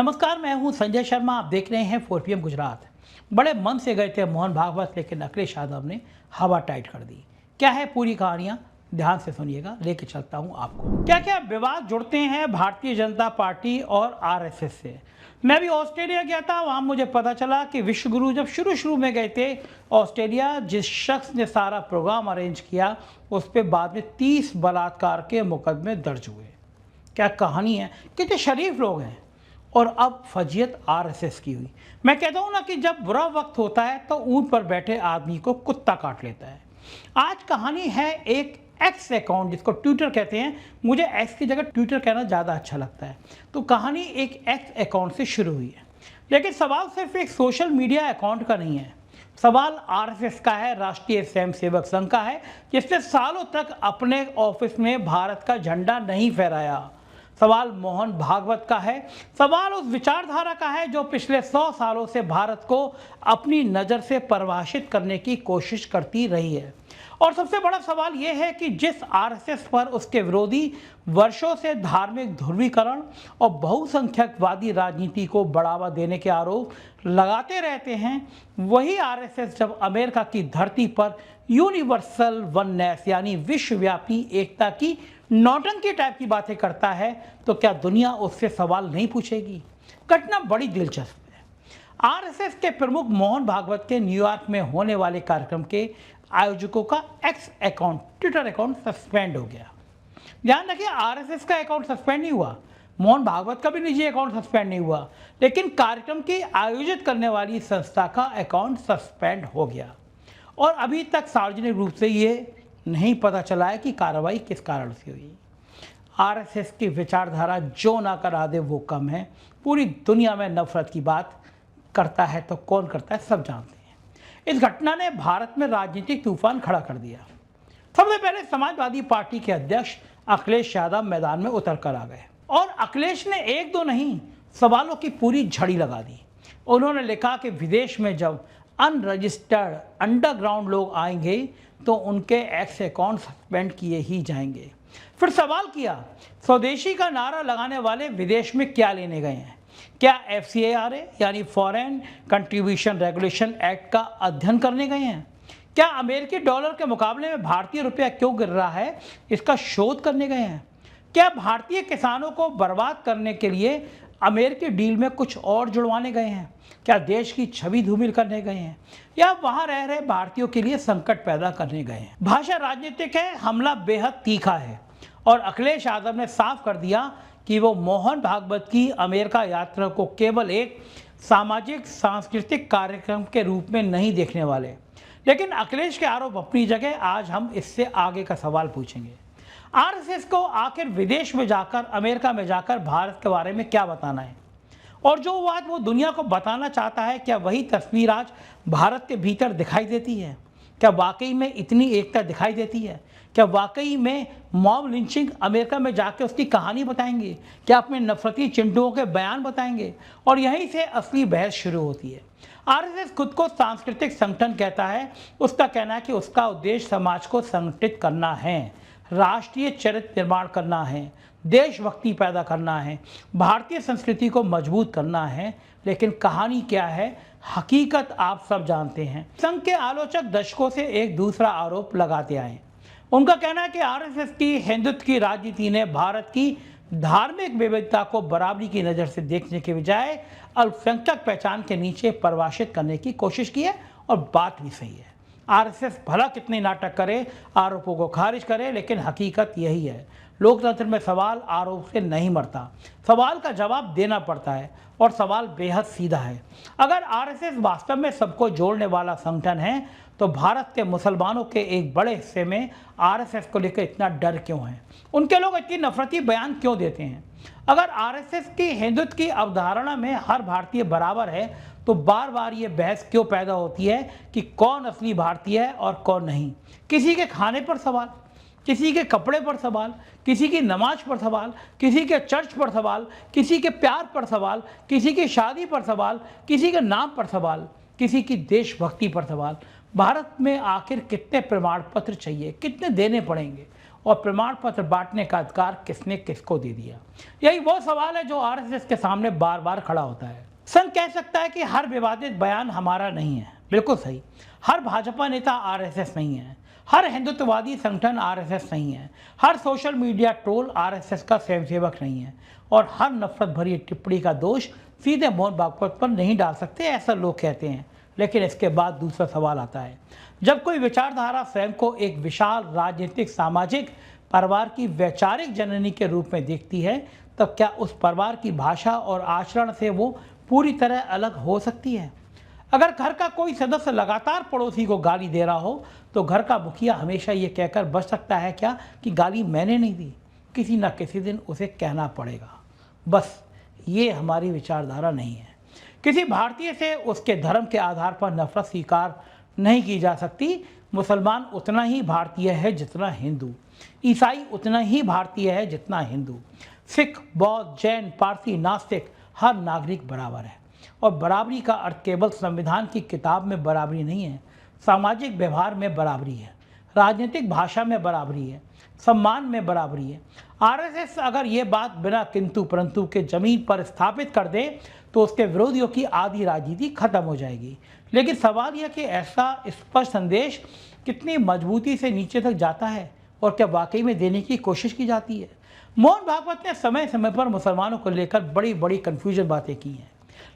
नमस्कार, मैं हूं संजय शर्मा। आप देख रहे हैं 4PM गुजरात। बड़े मन से गए थे मोहन भागवत, लेकिन अखिलेश यादव ने हवा टाइट कर दी। क्या है पूरी कहानियां, ध्यान से सुनिएगा, लेके चलता हूं आपको। क्या क्या विवाद जुड़ते हैं भारतीय जनता पार्टी और आरएसएस से। मैं भी ऑस्ट्रेलिया गया था, वहां मुझे पता चला कि विश्वगुरु जब शुरू में गए थे ऑस्ट्रेलिया, जिस शख्स ने सारा प्रोग्राम अरेंज किया उस पर बाद में 30 बलात्कार के मुकदमे दर्ज हुए। क्या कहानी है, कितने शरीफ लोग हैं। और अब फजीयत आरएसएस की हुई। मैं कहता हूं ना कि जब बुरा वक्त होता है तो ऊंट पर बैठे आदमी को कुत्ता काट लेता है। आज कहानी है एक एक्स अकाउंट, जिसको ट्विटर कहते हैं। मुझे एक्स की जगह ट्विटर कहना ज़्यादा अच्छा लगता है। तो कहानी एक एक्स अकाउंट से शुरू हुई है, लेकिन सवाल सिर्फ एक सोशल मीडिया अकाउंट का नहीं है। सवाल आरएसएस का है, राष्ट्रीय स्वयंसेवक संघ का है, जिसने सालों तक अपने ऑफिस में भारत का झंडा नहीं फहराया। सवाल मोहन भागवत का है। सवाल उस विचारधारा का है जो पिछले 100 सालों से भारत को अपनी नज़र से परिभाषित करने की कोशिश करती रही है। और सबसे बड़ा सवाल यह है कि जिस आरएसएस पर उसके विरोधी वर्षों से धार्मिक ध्रुवीकरण और बहुसंख्यकवादी राजनीति को बढ़ावा देने के आरोप लगाते रहते हैं, वही आरएसएस जब अमेरिका की धरती पर यूनिवर्सल वननेस यानी विश्वव्यापी एकता की नौटंकी टाइप की बातें करता है, तो क्या दुनिया उससे सवाल नहीं पूछेगी। घटना बड़ी दिलचस्प है। आरएसएस के प्रमुख मोहन भागवत के न्यूयॉर्क में होने वाले कार्यक्रम के आयोजकों का x account, Twitter account suspend हो गया। ध्यान रखिए, आरएसएस का अकाउंट सस्पेंड नहीं हुआ, मोहन भागवत का भी निजी अकाउंट सस्पेंड नहीं हुआ, लेकिन कार्यक्रम की आयोजित करने वाली संस्था का अकाउंट सस्पेंड हो गया। और अभी तक सार्वजनिक रूप से ये नहीं पता चला है कि कार्रवाई किस कारण से हुई। आरएसएस की विचारधारा जो ना करा दे वो कम है। पूरी दुनिया में नफरत की बात करता है तो कौन करता है, सब जानते हैं। इस घटना ने भारत में राजनीतिक तूफान खड़ा कर दिया। सबसे पहले समाजवादी पार्टी के अध्यक्ष अखिलेश यादव मैदान में उतर कर आ गए और अखिलेश ने एक दो नहीं, सवालों की पूरी झड़ी लगा दी। उन्होंने लिखा कि विदेश में जब अनरजिस्टर्ड अंडरग्राउंड लोग आएंगे तो उनके एक्स अकाउंट सस्पेंड किए ही जाएंगे। फिर सवाल किया, स्वदेशी का नारा लगाने वाले विदेश में क्या लेने गए हैं? क्या FCARA यानी फॉरेन कंट्रीब्यूशन रेगुलेशन एक्ट का अध्ययन करने गए हैं? क्या अमेरिकी डॉलर के मुकाबले में भारतीय रुपया क्यों गिर रहा है, इसका शोध करने गए हैं? क्या भारतीय किसानों को बर्बाद करने के लिए अमेरिकी डील में कुछ और जुड़वाने गए हैं? क्या देश की छवि धूमिल करने गए हैं, या वहां रह रहे भारतीयों के लिए संकट पैदा करने गए हैं? भाषा राजनीतिक है, हमला बेहद तीखा है और अखिलेश यादव ने साफ कर दिया कि वो मोहन भागवत की अमेरिका यात्रा को केवल एक सामाजिक सांस्कृतिक कार्यक्रम के रूप में नहीं देखने वाले। लेकिन अखिलेश के आरोप अपनी जगह, आज हम इससे आगे का सवाल पूछेंगे। आरएसएस को आखिर विदेश में जाकर, अमेरिका में जाकर भारत के बारे में क्या बताना है, और जो बात वो दुनिया को बताना चाहता है, क्या वही तस्वीर आज भारत के भीतर दिखाई देती है? क्या वाकई में इतनी एकता दिखाई देती है? क्या वाकई में मॉब लिंचिंग अमेरिका में जाकर उसकी कहानी बताएंगे? क्या अपने नफरती चिंटुओं के बयान बताएंगे? और यहीं से असली बहस शुरू होती है। आरएसएस खुद को सांस्कृतिक संगठन कहता है। उसका कहना है कि उसका उद्देश्य समाज को संगठित करना है, राष्ट्रीय चरित्र निर्माण करना है, देशभक्ति पैदा करना है, भारतीय संस्कृति को मजबूत करना है। लेकिन कहानी क्या है, हकीकत आप सब जानते हैं। संघ के आलोचक दशकों से एक दूसरा आरोप लगाते आए। उनका कहना है कि आरएसएस की हिंदुत्व की राजनीति ने भारत की धार्मिक विविधता को बराबरी की नज़र से देखने के बजाय अल्पसंख्यक पहचान के नीचे परिभाषित करने की कोशिश की है, और बात भी सही है। आरएसएस भला कितने नाटक करे, आरोपों को खारिज करे, लेकिन हकीकत यही है। लोकतंत्र में सवाल आरोप से नहीं मरता, सवाल का जवाब देना पड़ता है, और सवाल बेहद सीधा है। अगर आरएसएस वास्तव में सबको जोड़ने वाला संगठन है, तो भारत के मुसलमानों के एक बड़े हिस्से में आरएसएस को लेकर इतना डर क्यों है? उनके लोग इतनी नफरती बयान क्यों देते हैं? अगर आरएसएस की हिंदुत्व की अवधारणा में हर भारतीय बराबर है, तो बार बार ये बहस क्यों पैदा होती है कि कौन असली भारतीय है और कौन नहीं? किसी के खाने पर सवाल, किसी के कपड़े पर सवाल, किसी की नमाज पर सवाल, किसी के चर्च पर सवाल, किसी के प्यार पर सवाल, किसी की शादी पर सवाल, किसी के नाम पर सवाल, किसी की देशभक्ति पर सवाल। भारत में आखिर कितने प्रमाण पत्र चाहिए, कितने देने पड़ेंगे? और प्रमाण पत्र बांटने का अधिकार किसने किसको दे दिया? यही वो सवाल है जो आरएसएस के सामने बार बार खड़ा होता है। संघ कह सकता है कि हर विवादित बयान हमारा नहीं है, बिल्कुल सही। हर भाजपा नेता आरएसएस नहीं है, हर हिंदुत्ववादी संगठन आरएसएस नहीं है, हर सोशल मीडिया ट्रोल आरएसएस का स्वयंसेवक नहीं है, और हर नफरत भरी टिप्पणी का दोष सीधे मोहन भागवत पर नहीं डाल सकते, ऐसा लोग कहते हैं। लेकिन इसके बाद दूसरा सवाल आता है, जब कोई विचारधारा स्वयं को एक विशाल राजनीतिक सामाजिक परिवार की वैचारिक जननी के रूप में देखती है, तब क्या उस परिवार की भाषा और आचरण से वो पूरी तरह अलग हो सकती है? अगर घर का कोई सदस्य लगातार पड़ोसी को गाली दे रहा हो, तो घर का मुखिया हमेशा ये कहकर बच सकता है क्या कि गाली मैंने नहीं दी, किसी न किसी दिन उसे कहना पड़ेगा। बस ये हमारी विचारधारा नहीं है। किसी भारतीय से उसके धर्म के आधार पर नफरत स्वीकार नहीं की जा सकती। मुसलमान उतना ही भारतीय है जितना हिंदू, ईसाई उतना ही भारतीय है जितना हिंदू, सिख, बौद्ध, जैन, पारसी, नास्तिक, हर नागरिक बराबर है। और बराबरी का अर्थ केवल संविधान की किताब में बराबरी नहीं है, सामाजिक व्यवहार में बराबरी है, राजनीतिक भाषा में बराबरी है, सम्मान में बराबरी है। आरएसएस अगर ये बात बिना किंतु परंतु के जमीन पर स्थापित कर दे तो उसके विरोधियों की आधी राजनीति खत्म हो जाएगी। लेकिन सवाल यह कि ऐसा स्पष्ट संदेश कितनी मजबूती से नीचे तक जाता है और क्या वाकई में देने की कोशिश की जाती है? मोहन भागवत ने समय समय पर मुसलमानों को लेकर बड़ी बड़ी कन्फ्यूजन बातें की हैं,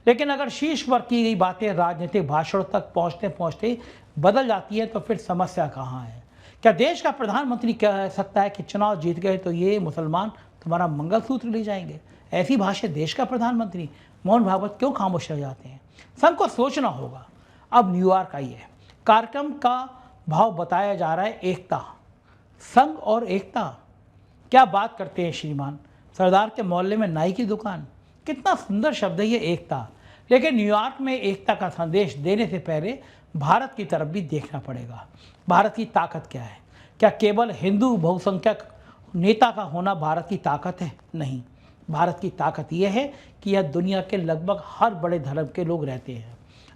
लेकिन अगर शीर्ष पर की गई बातें राजनीतिक भाषणों तक पहुँचते पहुँचते बदल जाती है तो फिर समस्या कहाँ है? क्या देश का प्रधानमंत्री कह सकता है कि चुनाव जीत गए तो ये मुसलमान तुम्हारा मंगलसूत्र ले जाएंगे? ऐसी भाषा देश का प्रधानमंत्री मोहन भागवत क्यों खामोश रह जाते हैं? संघ को सोचना होगा। अब न्यूयॉर्क आई है, कार्यक्रम का भाव बताया जा रहा है एकता। संघ और एकता, क्या बात करते हैं श्रीमान। सरदार के मोहल्ले में नाई की दुकान, कितना सुंदर शब्द है ये एकता। लेकिन न्यूयॉर्क में एकता का संदेश देने से पहले भारत की तरफ भी देखना पड़ेगा। भारत की ताकत क्या है? क्या केवल हिंदू बहुसंख्यक नेता का होना भारत की ताकत है? नहीं, भारत की ताकत यह है कि यह दुनिया के लगभग हर बड़े धर्म के लोग रहते हैं।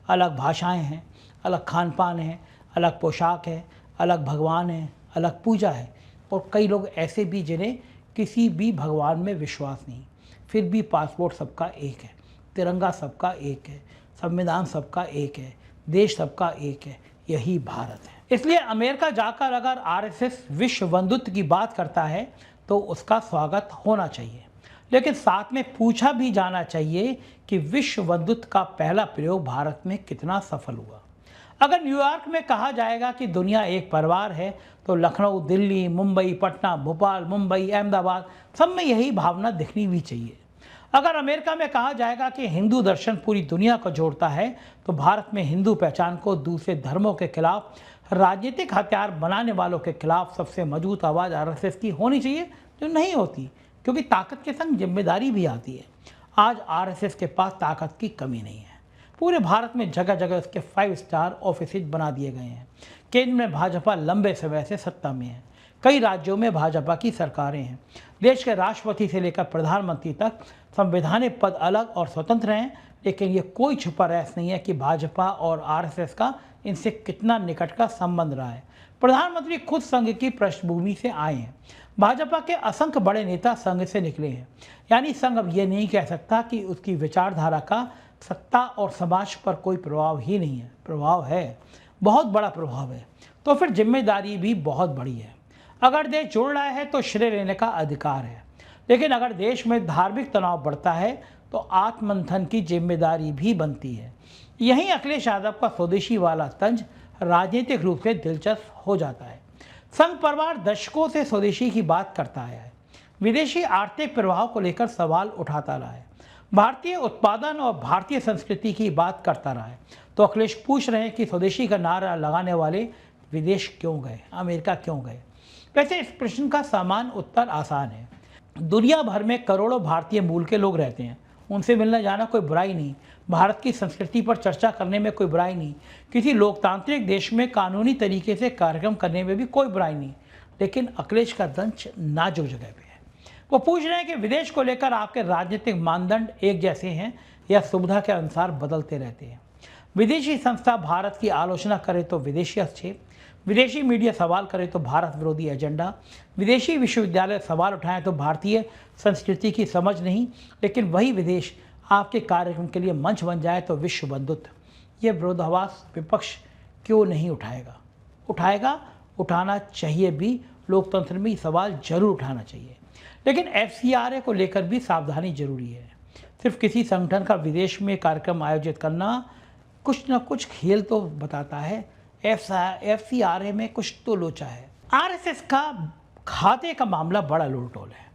अलग भाषाएं हैं, अलग खान पान है, अलग पोशाक है, अलग भगवान है, अलग पूजा है, और कई लोग ऐसे भी जिन्हें किसी भी भगवान में विश्वास नहीं, फिर भी पासपोर्ट सबका एक है, तिरंगा सबका एक है, संविधान सबका एक है, देश सबका एक है। यही भारत है। इसलिए अमेरिका जाकर अगर आरएसएस विश्व बंधुत्व की बात करता है तो उसका स्वागत होना चाहिए, लेकिन साथ में पूछा भी जाना चाहिए कि विश्व बंधुत्व का पहला प्रयोग भारत में कितना सफल हुआ। अगर न्यूयॉर्क में कहा जाएगा कि दुनिया एक परिवार है, तो लखनऊ, दिल्ली, मुंबई, पटना, भोपाल, मुंबई, अहमदाबाद सब में यही भावना दिखनी भी चाहिए। अगर अमेरिका में कहा जाएगा कि हिंदू दर्शन पूरी दुनिया को जोड़ता है, तो भारत में हिंदू पहचान को दूसरे धर्मों के खिलाफ, राजनीतिक हथियार बनाने वालों के खिलाफ सबसे मजबूत आवाज़ आरएसएस की होनी चाहिए, जो नहीं होती, क्योंकि ताकत के संग जिम्मेदारी भी आती है। आज आरएसएस के पास ताकत की कमी नहीं है। पूरे भारत में जगह जगह उसके 5 स्टार ऑफिस बना दिए गए हैं। केंद्र में भाजपा लंबे समय से सत्ता में है, कई राज्यों में भाजपा की सरकारें हैं। देश के राष्ट्रपति से लेकर प्रधानमंत्री तक संवैधानिक पद अलग और स्वतंत्र हैं, लेकिन ये कोई छुपा रहस्य नहीं है कि भाजपा और आरएसएस का इनसे कितना निकट का संबंध रहा है। प्रधानमंत्री खुद संघ की पृष्ठभूमि से आए हैं। भाजपा के असंख्य बड़े नेता संघ से निकले हैं, यानी संघ अब ये नहीं कह सकता कि उसकी विचारधारा का सत्ता और समाज पर कोई प्रभाव ही नहीं है। प्रभाव है, बहुत बड़ा प्रभाव है, तो फिर जिम्मेदारी भी बहुत बड़ी है। अगर देश जुड़ रहा है तो श्रेय लेने का अधिकार है, लेकिन अगर देश में धार्मिक तनाव बढ़ता है तो आत्ममंथन की जिम्मेदारी भी बनती है। यहीं अखिलेश यादव का स्वदेशी वाला तंज राजनीतिक रूप से दिलचस्प हो जाता है। संघ परिवार दशकों से स्वदेशी की बात करता आया है, विदेशी आर्थिक प्रभाव को लेकर सवाल उठाता रहा है, भारतीय उत्पादन और भारतीय संस्कृति की बात करता रहा है। तो अखिलेश पूछ रहे हैं कि स्वदेशी का नारा लगाने वाले विदेश क्यों गए, अमेरिका क्यों गए? वैसे इस प्रश्न का समान उत्तर आसान है। दुनिया भर में करोड़ों भारतीय मूल के लोग रहते हैं, उनसे मिलना जाना कोई बुराई नहीं, भारत की संस्कृति पर चर्चा करने में कोई बुराई नहीं, किसी लोकतांत्रिक देश में कानूनी तरीके से कार्यक्रम करने में भी कोई बुराई नहीं। लेकिन अखिलेश का दंश नाजुक जगह पे है। वो पूछ रहे हैं कि विदेश को लेकर आपके राजनीतिक मानदंड एक जैसे हैं या सुविधा के अनुसार बदलते रहते हैं? विदेशी संस्था भारत की आलोचना करे तो विदेशी हस्तक्षेप, विदेशी मीडिया सवाल करे तो भारत विरोधी एजेंडा, विदेशी विश्वविद्यालय सवाल उठाएं तो भारतीय संस्कृति की समझ नहीं, लेकिन वही विदेश आपके कार्यक्रम के लिए मंच बन जाए तो विश्व बंधुत्व। ये विरोधाभास विपक्ष क्यों नहीं उठाएगा? उठाएगा, उठाना चाहिए भी। लोकतंत्र में ये सवाल जरूर उठाना चाहिए, लेकिन FCRA को लेकर भी सावधानी जरूरी है। सिर्फ किसी संगठन का विदेश में कार्यक्रम आयोजित करना कुछ न कुछ खेल तो बताता है। FCRA में कुछ तो लोचा है। RSS का खाते का मामला बड़ा लोलटोल है।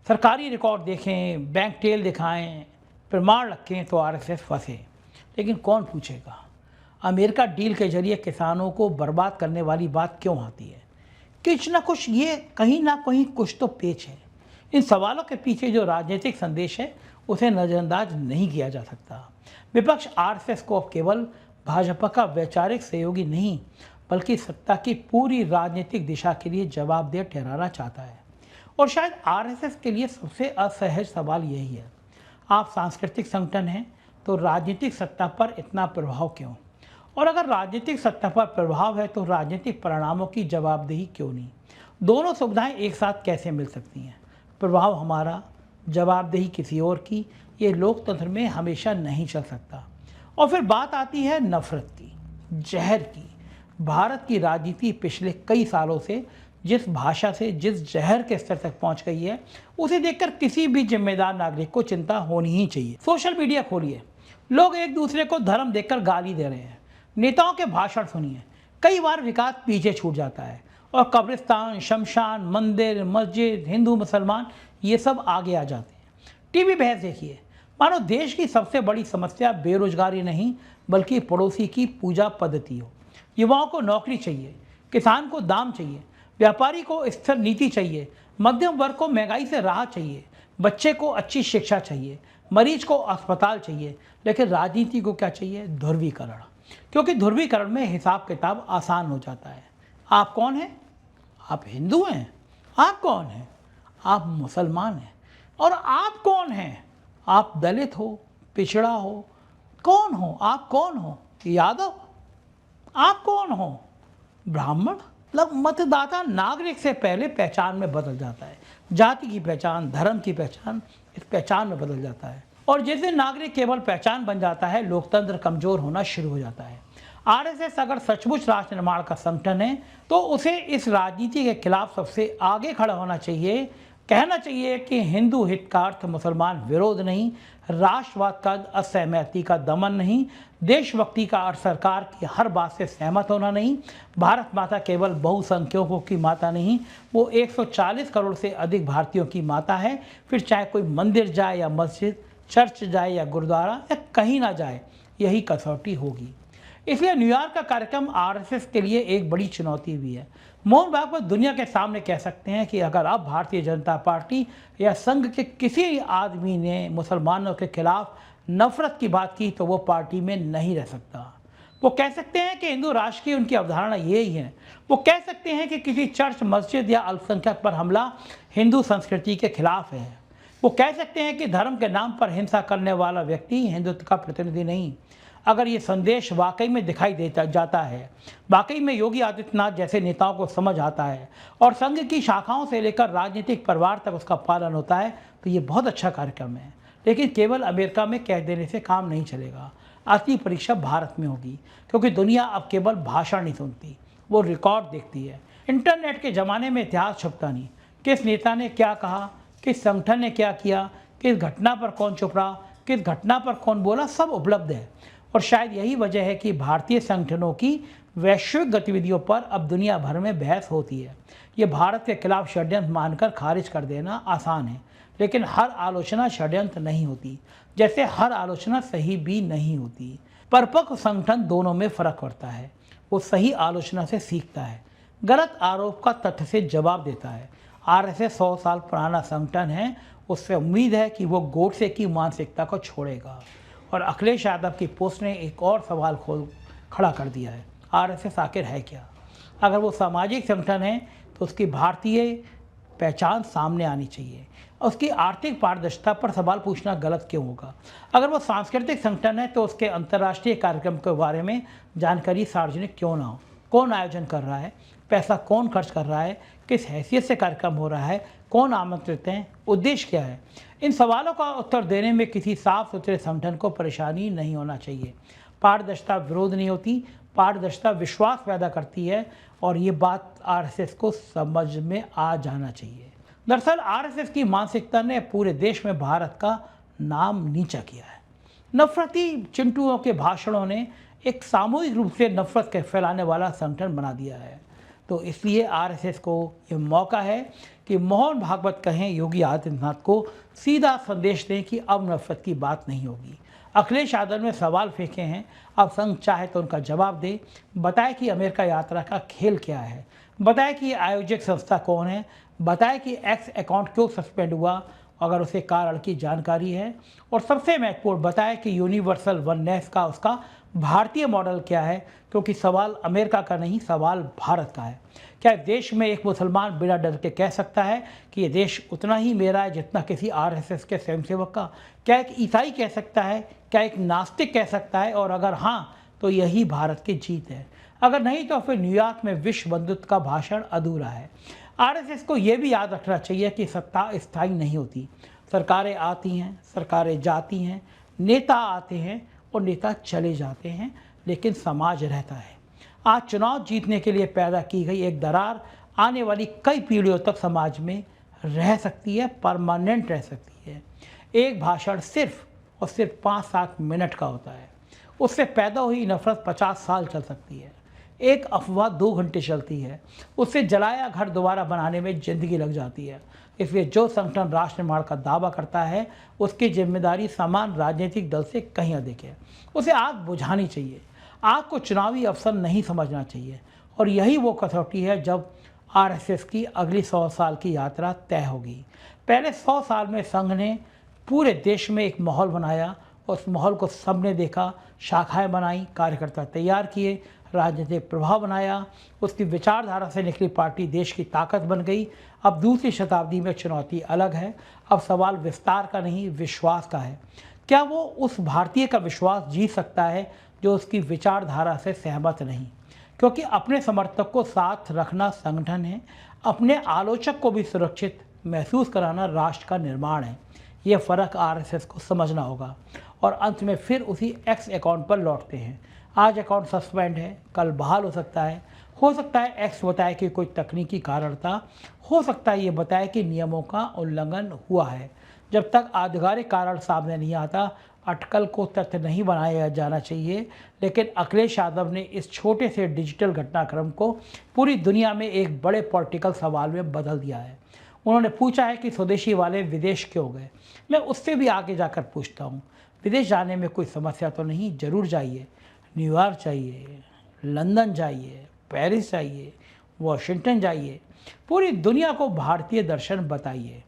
सरकारी रिकॉर्ड देखें, बैंक टेल दिखाएं, प्रमाण रखें तो RSS फंसे, लेकिन कौन पूछेगा? अमेरिका डील के जरिए किसानों को बर्बाद करने वाली बात क्यों आती है? कुछ ना कुछ, ये कहीं ना कहीं कुछ तो पेच है। इन सवालों के पीछे जो राजनीतिक संदेश है उसे नज़रअंदाज नहीं किया जा सकता। विपक्ष RSS को अब केवल भाजपा का वैचारिक सहयोगी नहीं, बल्कि सत्ता की पूरी राजनीतिक दिशा के लिए जवाबदेह ठहराना चाहता है। और शायद RSS के लिए सबसे असहज सवाल यही है, आप सांस्कृतिक संगठन हैं तो राजनीतिक सत्ता पर इतना प्रभाव क्यों? और अगर राजनीतिक सत्ता पर प्रभाव है तो राजनीतिक परिणामों की जवाबदेही क्यों नहीं? दोनों सुविधाएं एक साथ कैसे मिल सकती हैं? प्रभाव हमारा, जवाबदेही किसी और की, ये लोकतंत्र में हमेशा नहीं चल सकता। और फिर बात आती है नफरत की, जहर की। भारत की राजनीति पिछले कई सालों से जिस भाषा से, जिस जहर के स्तर तक पहुंच गई है, उसे देखकर किसी भी जिम्मेदार नागरिक को चिंता होनी ही चाहिए। सोशल मीडिया खोलिए, लोग एक दूसरे को धर्म देकर गाली दे रहे हैं। नेताओं के भाषण सुनिए, कई बार विकास पीछे छूट जाता है और कब्रिस्तान, शमशान, मंदिर, मस्जिद, हिंदू मुसलमान, ये सब आगे आ जाते हैं। टीवी बहस देखिए, मानो देश की सबसे बड़ी समस्या बेरोजगारी नहीं, बल्कि पड़ोसी की पूजा पद्धति हो। युवाओं को नौकरी चाहिए, किसान को दाम चाहिए, व्यापारी को स्थिर नीति चाहिए, मध्यम वर्ग को महंगाई से राहत चाहिए, बच्चे को अच्छी शिक्षा चाहिए, मरीज को अस्पताल चाहिए। लेकिन राजनीति को क्या चाहिए? ध्रुवीकरण। क्योंकि ध्रुवीकरण में हिसाब किताब आसान हो जाता है। आप कौन हैं? आप हिंदू हैं? आप कौन हैं? आप मुसलमान हैं। और आप कौन हैं? आप दलित हो, पिछड़ा हो, कौन हो? आप कौन हो? यादव? आप कौन हो? ब्राह्मण? मतलब मतदाता नागरिक से पहले पहचान में बदल जाता है। जाति की पहचान, धर्म की पहचान, इस पहचान में बदल जाता है। और जिस दिन नागरिक केवल पहचान बन जाता है, लोकतंत्र कमजोर होना शुरू हो जाता है। RSS अगर सचमुच राष्ट्र निर्माण का संगठन है तो उसे इस राजनीति के खिलाफ सबसे आगे खड़ा होना चाहिए। कहना चाहिए कि हिंदू हित का अर्थ मुसलमान विरोध नहीं, राष्ट्रवाद का असहमति का दमन नहीं, देशभक्ति का अर्थ सरकार की हर बात से सहमत होना नहीं। भारत माता केवल बहुसंख्यकों की माता नहीं, वो 140 करोड़ से अधिक भारतीयों की माता है। फिर चाहे कोई मंदिर जाए या मस्जिद, चर्च जाए या गुरुद्वारा, या कहीं ना जाए, यही कसौटी होगी। इसलिए न्यूयॉर्क का कार्यक्रम RSS के लिए एक बड़ी चुनौती भी है। मोहन भागवत दुनिया के सामने कह सकते हैं कि अगर अब भारतीय जनता पार्टी या संघ के किसी आदमी ने मुसलमानों के खिलाफ नफरत की बात की तो वो पार्टी में नहीं रह सकता। वो कह सकते हैं कि हिंदू राष्ट्र की उनकी अवधारणा यही है। वो कह सकते हैं कि किसी चर्च, मस्जिद या अल्पसंख्यक पर हमला हिंदू संस्कृति के खिलाफ है। वो कह सकते हैं कि धर्म के नाम पर हिंसा करने वाला व्यक्ति हिंदुत्व का प्रतिनिधि नहीं। अगर ये संदेश वाकई में दिखाई देता जाता है, वाकई में योगी आदित्यनाथ जैसे नेताओं को समझ आता है और संघ की शाखाओं से लेकर राजनीतिक परिवार तक उसका पालन होता है, तो ये बहुत अच्छा कार्यक्रम है। लेकिन केवल अमेरिका में कह देने से काम नहीं चलेगा। असली परीक्षा भारत में होगी, क्योंकि दुनिया अब केवल भाषण नहीं सुनती, वो रिकॉर्ड देखती है। इंटरनेट के ज़माने में इतिहास छुपता नहीं। किस नेता ने क्या कहा, किस संगठन ने क्या किया, किस घटना पर कौन चुप रहा, किस घटना पर कौन बोला, सब उपलब्ध है। और शायद यही वजह है कि भारतीय संगठनों की वैश्विक गतिविधियों पर अब दुनिया भर में बहस होती है। ये भारत के खिलाफ षड्यंत्र मानकर खारिज कर देना आसान है, लेकिन हर आलोचना षड्यंत्र नहीं होती, जैसे हर आलोचना सही भी नहीं होती। परिपक्व संगठन दोनों में फर्क पड़ता है। वो सही आलोचना से सीखता है, गलत आरोप का तथ्य से जवाब देता है। RSS 100 साल पुराना संगठन है, उससे उम्मीद है कि वो गोडसे की मानसिकता को छोड़ेगा। और अखिलेश यादव की पोस्ट ने एक और सवाल खड़ा कर दिया है, RSS आखिर है क्या? अगर वो सामाजिक संगठन है तो उसकी भारतीय पहचान सामने आनी चाहिए। उसकी आर्थिक पारदर्शिता पर सवाल पूछना गलत क्यों होगा? अगर वो सांस्कृतिक संगठन है तो उसके अंतर्राष्ट्रीय कार्यक्रम के बारे में जानकारी सार्वजनिक क्यों ना हो? कौन आयोजन कर रहा है, पैसा कौन खर्च कर रहा है, किस हैसियत से कार्यक्रम हो रहा है, कौन आमंत्रित हैं, उद्देश्य क्या है। इन सवालों का उत्तर देने में किसी साफ सुथरे संगठन को परेशानी नहीं होना चाहिए। पारदर्शिता विरोध नहीं होती, पारदर्शिता विश्वास पैदा करती है, और ये बात आरएसएस को समझ में आ जाना चाहिए। दरअसल आरएसएस की मानसिकता ने पूरे देश में भारत का नाम नीचा किया है। नफरती चिंटुओं के भाषणों ने एक सामूहिक रूप से नफरत के फैलाने वाला संगठन बना दिया है। तो इसलिए आरएसएस को ये मौका है कि मोहन भागवत कहें, योगी आदित्यनाथ को सीधा संदेश दें कि अब नफरत की बात नहीं होगी। अखिलेश यादव ने सवाल फेंके हैं, अब संघ चाहे तो उनका जवाब दे, बताए कि अमेरिका यात्रा का खेल क्या है, बताए कि आयोजक संस्था कौन है, बताए कि एक्स अकाउंट क्यों सस्पेंड हुआ अगर उसे कारण की जानकारी है, और सबसे महत्वपूर्ण बताए कि यूनिवर्सल वननेस का उसका भारतीय मॉडल क्या है, क्योंकि सवाल अमेरिका का नहीं, सवाल भारत का है। क्या देश में एक मुसलमान बिना डर के कह सकता है कि ये देश उतना ही मेरा है जितना किसी आरएसएस के स्वयंसेवक का? क्या एक ईसाई कह सकता है? क्या एक नास्तिक कह सकता है? और अगर हाँ, तो यही भारत की जीत है। अगर नहीं तो फिर न्यूयॉर्क में विश्व बंधुत्व का भाषण अधूरा है। आरएसएस को यह भी याद रखना चाहिए कि सत्ता स्थायी नहीं होती। सरकारें आती हैं, सरकारें जाती हैं, नेता आते हैं और नेता चले जाते हैं, लेकिन समाज रहता है। आज चुनाव जीतने के लिए पैदा की गई एक दरार आने वाली कई पीढ़ियों तक समाज में रह सकती है, परमानेंट रह सकती है। एक भाषण सिर्फ और सिर्फ 5-7 मिनट का होता है, उससे पैदा हुई नफरत 50 साल चल सकती है। एक अफवाह 2 घंटे चलती है, उससे जलाया घर दोबारा बनाने में जिंदगी लग जाती है। इसलिए जो संगठन राष्ट्र निर्माण का दावा करता है, उसकी जिम्मेदारी समान राजनीतिक दल से कहीं अधिक है। उसे आग बुझानी चाहिए, आग को चुनावी अवसर नहीं समझना चाहिए। और यही वो कसौटी है जब आरएसएस की अगली 100 साल की यात्रा तय होगी। पहले 100 साल में संघ ने पूरे देश में एक माहौल बनाया, उस माहौल को सबने देखा, शाखाएं बनाई, कार्यकर्ता तैयार किए, राजनीतिक प्रभाव बनाया, उसकी विचारधारा से निकली पार्टी देश की ताकत बन गई। अब दूसरी शताब्दी में चुनौती अलग है। अब सवाल विस्तार का नहीं, विश्वास का है। क्या वो उस भारतीय का विश्वास जीत सकता है जो उसकी विचारधारा से सहमत नहीं? क्योंकि अपने समर्थक को साथ रखना संगठन है, अपने आलोचक को भी सुरक्षित महसूस कराना राष्ट्र का निर्माण है। ये फ़र्क आरएसएस को समझना होगा। और अंत में फिर उसी एक्स अकाउंट पर लौटते हैं। आज अकाउंट सस्पेंड है, कल बहाल हो सकता है एक्स बताए कि कोई तकनीकी कारण था, हो सकता है ये बताए कि नियमों का उल्लंघन हुआ है। जब तक आधिकारिक कारण सामने नहीं आता, अटकल को तथ्य नहीं बनाया जाना चाहिए। लेकिन अखिलेश यादव ने इस छोटे से डिजिटल घटनाक्रम को पूरी दुनिया में एक बड़े पॉलिटिकल सवाल में बदल दिया है। उन्होंने पूछा है कि स्वदेशी वाले विदेश क्यों गए। मैं उससे भी आगे जाकर पूछता हूँ, विदेश जाने में कोई समस्या तो नहीं? ज़रूर जाइए, न्यूयॉर्क जाइए, लंदन जाइए, पेरिस जाइए, वॉशिंगटन जाइए, पूरी दुनिया को भारतीय दर्शन बताइए,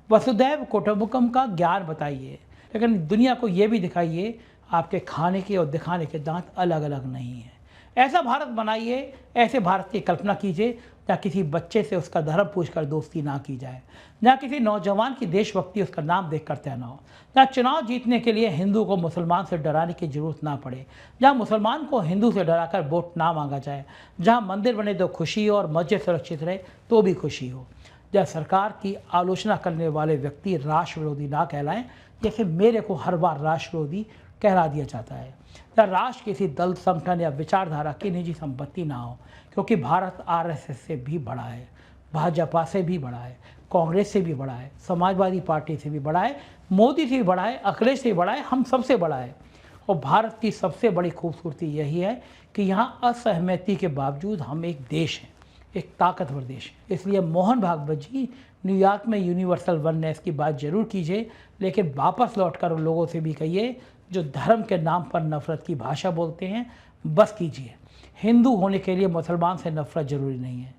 वसुधैव कुटुंबकम का ज्ञान बताइए। लेकिन दुनिया को ये भी दिखाइए आपके खाने के और दिखाने के दांत अलग अलग नहीं हैं। ऐसा भारत बनाइए, ऐसे भारत की कल्पना कीजिए जहाँ किसी बच्चे से उसका धर्म पूछकर दोस्ती ना की जाए, जहाँ किसी नौजवान की देशभक्ति उसका नाम देखकर तय ना हो, जहाँ चुनाव जीतने के लिए हिंदू को मुसलमान से डराने की जरूरत ना पड़े, जहाँ मुसलमान को हिंदू से डराकर वोट ना मांगा जाए, जहाँ मंदिर बने तो खुशी हो और मस्जिद सुरक्षित रहे तो भी खुशी हो, जहाँ सरकार की आलोचना करने वाले व्यक्ति राष्ट्र विरोधी ना कहलाएं, जैसे मेरे को हर बार राष्ट्र विरोधी कहला दिया जाता है। जहाँ राष्ट्र किसी दल, संगठन या विचारधारा की निजी संपत्ति ना हो, क्योंकि भारत आरएसएस से भी बड़ा है, भाजपा से भी बड़ा है, कांग्रेस से भी बड़ा है, समाजवादी पार्टी से भी बड़ा है, मोदी से भी बड़ा है, अखिलेश से भी बड़ा है, हम सबसे बड़ा है। और भारत की सबसे बड़ी खूबसूरती यही है कि यहाँ असहमति के बावजूद हम एक देश हैं, एक ताकतवर देश है। इसलिए मोहन भागवत जी, न्यूयॉर्क में यूनिवर्सल वननेस की बात जरूर कीजिए, लेकिन वापस लौटकर उन लोगों से भी कहिए जो धर्म के नाम पर नफरत की भाषा बोलते हैं, बस कीजिए। हिंदू होने के लिए मुसलमान से नफरत जरूरी नहीं है।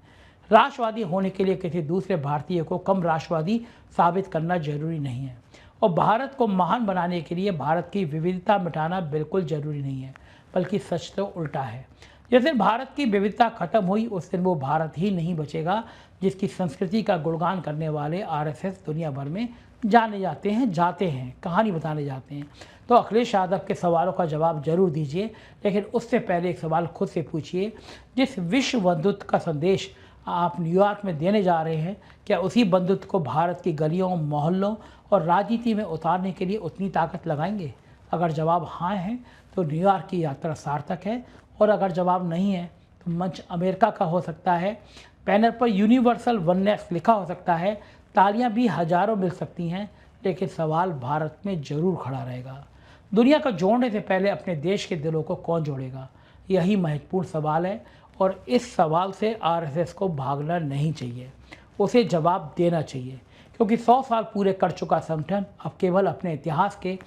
राष्ट्रवादी होने के लिए किसी दूसरे भारतीय को कम राष्ट्रवादी साबित करना जरूरी नहीं है। और भारत को महान बनाने के लिए भारत की विविधता मिटाना बिल्कुल जरूरी नहीं है, बल्कि सच तो उल्टा है। जिस दिन भारत की विविधता खत्म हुई उस दिन वो भारत ही नहीं बचेगा जिसकी संस्कृति का गुणगान करने वाले आरएसएस दुनिया भर में जाने जाते हैं, कहानी बताने जाते हैं। तो अखिलेश यादव के सवालों का जवाब जरूर दीजिए, लेकिन उससे पहले एक सवाल खुद से पूछिए, जिस विश्व बंधुत्व का संदेश आप न्यूयॉर्क में देने जा रहे हैं, क्या उसी बंधुत्व को भारत की गलियों, मोहल्लों और राजनीति में उतारने के लिए उतनी ताकत लगाएंगे? अगर जवाब हाँ है तो न्यूयॉर्क की यात्रा सार्थक है, और अगर जवाब नहीं है तो मंच अमेरिका का हो सकता है, बैनर पर यूनिवर्सल वननेस लिखा हो सकता है, तालियां भी हजारों मिल सकती हैं, लेकिन सवाल भारत में जरूर खड़ा रहेगा। दुनिया को जोड़ने से पहले अपने देश के दिलों को कौन जोड़ेगा? यही महत्वपूर्ण सवाल है, और इस सवाल से आरएसएस को भागना नहीं चाहिए, उसे जवाब देना चाहिए, क्योंकि 100 साल पूरे कर चुका संगठन अब केवल अपने इतिहास के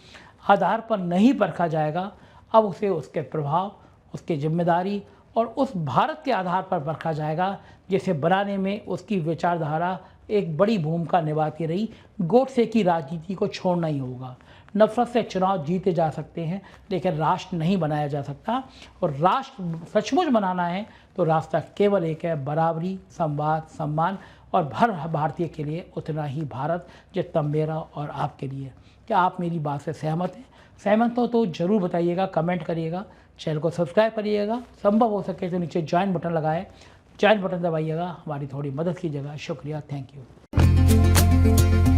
आधार पर नहीं परखा जाएगा, अब उसे उसके प्रभाव, उसकी जिम्मेदारी और उस भारत के आधार पर परखा जाएगा जिसे बनाने में उसकी विचारधारा एक बड़ी भूमिका निभाती रही। गोडसे की राजनीति को छोड़ना ही होगा। नफरत से चुनाव जीते जा सकते हैं, लेकिन राष्ट्र नहीं बनाया जा सकता, और राष्ट्र सचमुच बनाना है तो रास्ता केवल एक है, बराबरी, संवाद, सम्मान, और हर भारतीय के लिए उतना ही भारत जितना मेरा और आपके लिए। क्या आप मेरी बात से सहमत हैं? सहमत हो तो ज़रूर बताइएगा, कमेंट करिएगा, चैनल को सब्सक्राइब करिएगा, संभव हो सके तो नीचे ज्वाइन बटन लगाएं, ज्वाइन बटन दबाइएगा, हमारी थोड़ी मदद कीजिएगा। शुक्रिया, थैंक यू।